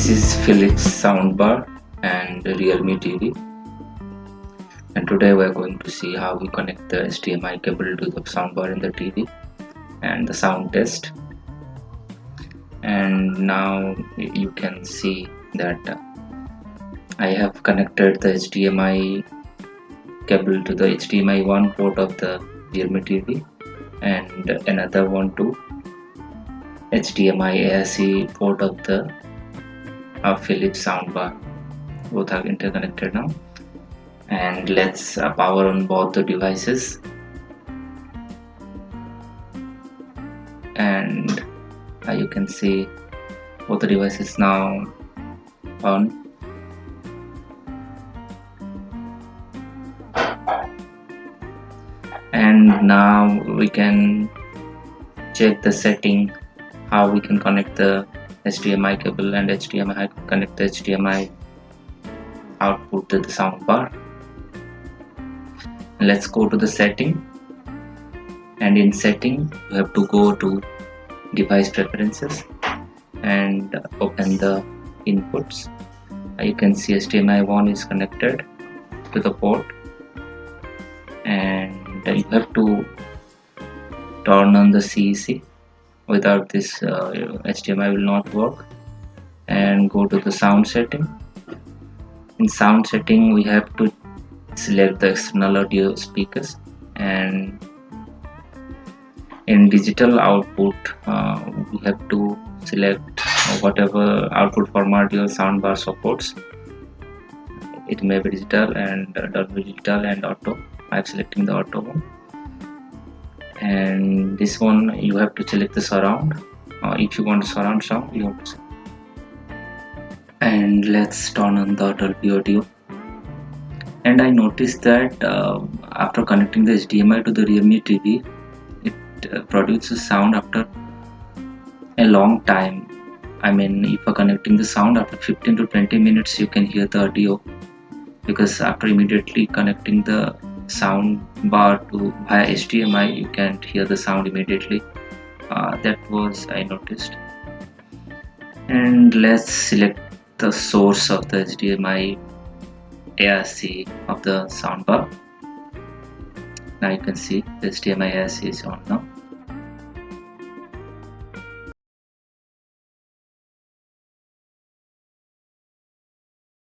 This is Philips Soundbar and Realme TV, and today we are going to see how we connect the HDMI cable to the soundbar in the TV and the sound test. And now you can see that I have connected the HDMI cable to the HDMI 1 port of the Realme TV and another one to HDMI ARC port of the Philips soundbar. Both are interconnected now, and let's power on both the devices. And you can see both the devices now on. And now we can check the setting, how we can connect the HDMI cable and connect the HDMI output to the soundbar. Let's go to the setting, and in setting you have to go to device preferences and open the inputs. You can see HDMI 1 is connected to the port, and you have to turn on the CEC. Without this HDMI will not work. And go to the sound setting. In sound setting we have to select the external audio speakers, and in digital output we have to select whatever output format your soundbar supports. It may be digital and Dolby Digital and auto. I am selecting the auto one. And this one you have to select the surround. If you want surround sound, you have to. And let's turn on the Dolby audio. And I noticed that after connecting the HDMI to the Realme TV, it produces sound after a long time. I mean, if you're connecting the sound after 15 to 20 minutes, you can hear the audio, because after immediately connecting the sound bar to via HDMI, you can't hear the sound immediately. That was I noticed. And let's select the source of the HDMI ARC of the soundbar. Now you can see the HDMI ARC is on now.